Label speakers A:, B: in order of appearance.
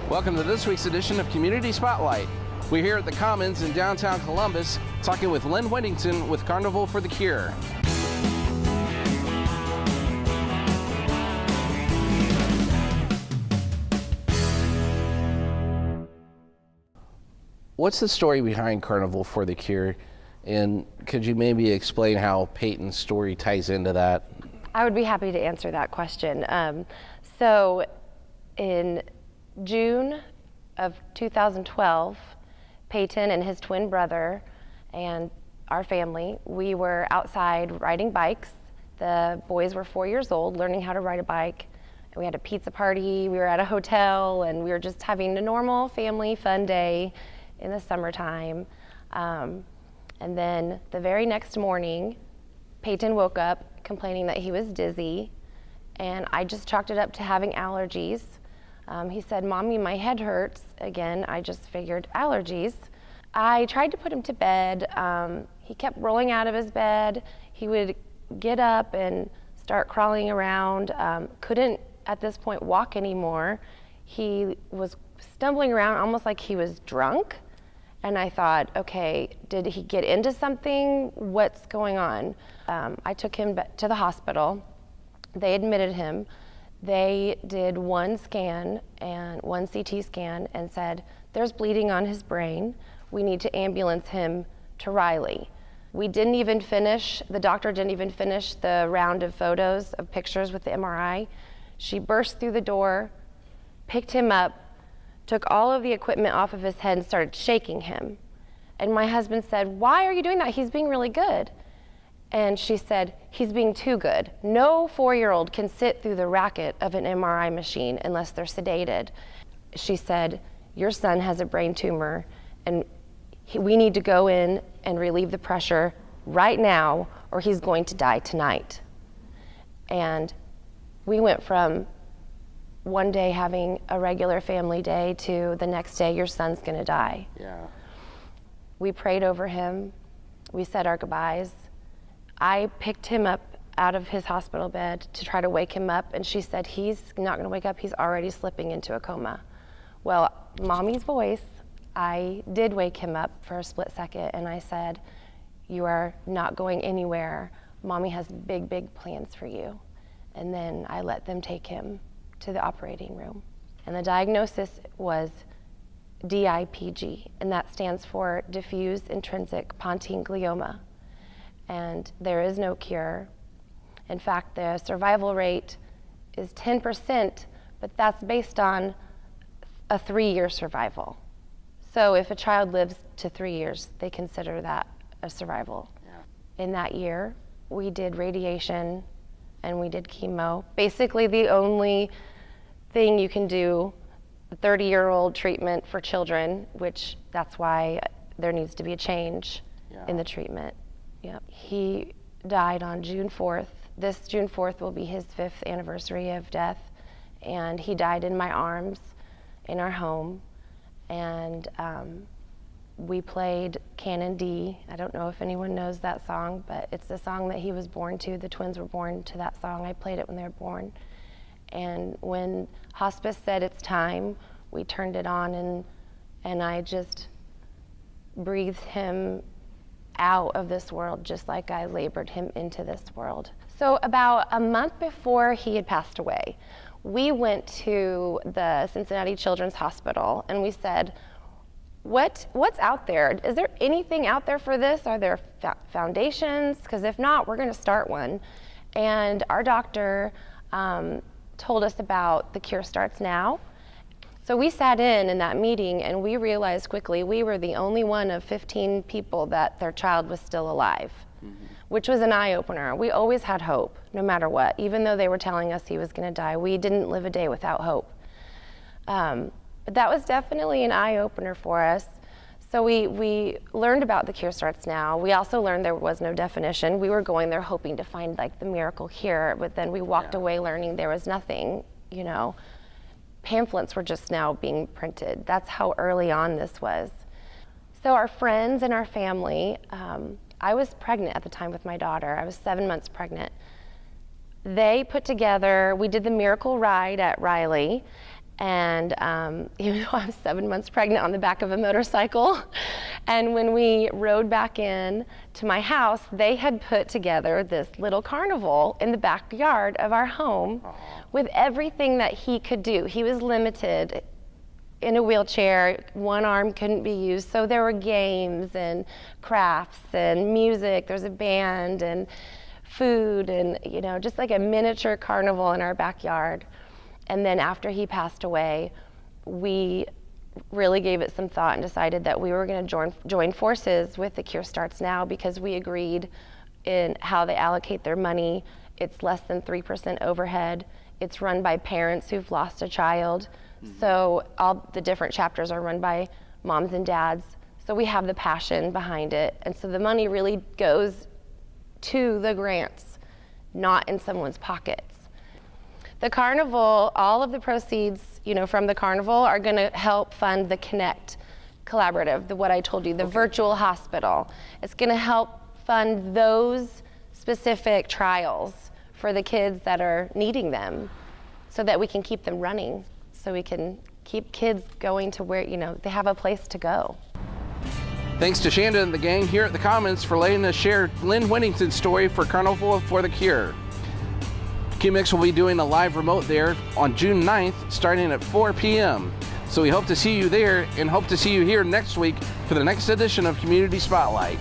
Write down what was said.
A: Welcome to this week's edition of Community Spotlight. We're here at the Commons in downtown Columbus talking with Lynn Whittington with Carnival for the Cure. What's the story behind Carnival for the Cure? And could you maybe explain how Peyton's story ties into that?
B: I would be happy to answer that question. So in June of 2012, Peyton and his twin brother and our family, we were outside riding bikes. The boys were 4 years old, learning how to ride a bike. We had a pizza party, we were at a hotel, and we were just having a normal family fun day in the summertime. And then the very next morning, Peyton woke up complaining that he was dizzy, and I just chalked it up to having allergies. He said, "Mommy, my head hurts." Again, I just figured allergies. I tried to put him to bed. He kept rolling out of his bed. He would get up and start crawling around. Couldn't, at this point, walk anymore. He was stumbling around almost like he was drunk. And I thought, okay, did he get into something? What's going on? I took him to the hospital. They admitted him. They did one scan and one CT scan and said, there's bleeding on his brain. We need to ambulance him to Riley. We didn't even finish, the doctor didn't even finish the round of photos, of pictures with the MRI. She burst through the door, picked him up, took all of the equipment off of his head and started shaking him. And my husband said, "Why are you doing that? He's being really good." And she said, "He's being too good. No 4-year-old can sit through the racket of an MRI machine unless they're sedated." She said, "Your son has a brain tumor, and we need to go in and relieve the pressure right now, or he's going to die tonight." And we went from one day having a regular family day to the next day, your son's gonna die.
A: Yeah.
B: We prayed over him. We said our goodbyes. I picked him up out of his hospital bed to try to wake him up, and she said, "He's not gonna wake up, he's already slipping into a coma." Well, Mommy's voice, I did wake him up for a split second, and I said, "You are not going anywhere. Mommy has big, big plans for you." And then I let them take him to the operating room. And the diagnosis was DIPG, and that stands for diffuse intrinsic pontine glioma. And there is no cure. In fact, the survival rate is 10%, but that's based on a 3-year survival. So if a child lives to 3 years, they consider that a survival. Yeah. In that year, we did radiation and we did chemo. Basically the only thing you can do, the 30-year-old treatment for children, which that's why there needs to be a change in the treatment. Yep. He died on June 4th. This June 4th will be his 5th anniversary of death, and he died in my arms in our home. And we played Canon D. I don't know if anyone knows that song, but it's the song that he was born to. The twins were born to that song. I played it when they were born. And when hospice said it's time, we turned it on, and I just breathed him out of this world just like I labored him into this world. So about a month before he had passed away, we went to the Cincinnati Children's Hospital and we said, what's out there? Is there anything out there for this? Are there foundations? Because if not, we're going to start one. And our doctor told us about The Cure Starts Now. So we sat in that meeting and we realized quickly we were the only one of 15 people that their child was still alive, which was an eye-opener. We always had hope, no matter what. Even though they were telling us he was going to die, we didn't live a day without hope. But that was definitely an eye-opener for us. So we learned about The Cure Starts Now. We also learned there was no definition. We were going there hoping to find like the miracle cure, but then we walked away learning there was nothing, you know. Pamphlets were just now being printed. That's how early on this was. So our friends and our family, I was pregnant at the time with my daughter. I was 7 months pregnant. They put together, we did the miracle ride at Riley, And even though I was 7 months pregnant on the back of a motorcycle. And when we rode back in to my house, they had put together this little carnival in the backyard of our home with everything that he could do. He was limited in a wheelchair, one arm couldn't be used, so there were games and crafts and music. There's a band and food and, you know, just like a miniature carnival in our backyard. And then after he passed away, we really gave it some thought and decided that we were going to join forces with the Cure Starts Now, because we agreed in how they allocate their money. It's less than 3% overhead. It's run by parents who've lost a child. So all the different chapters are run by moms and dads. So we have the passion behind it. And so the money really goes to the grants, not in someone's pockets. The carnival, all of the proceeds, you know, from the carnival are going to help fund the Connect collaborative, what I told you, the virtual hospital. It's going to help fund those specific trials for the kids that are needing them, so that we can keep them running, so we can keep kids going to where, you know, they have a place to go.
A: Thanks to Shanda and the gang here at the Commons for letting us share Lynn Whittington's story for Carnival for the Cure. QMix will be doing a live remote there on June 9th, starting at 4 p.m. So we hope to see you there and hope to see you here next week for the next edition of Community Spotlight.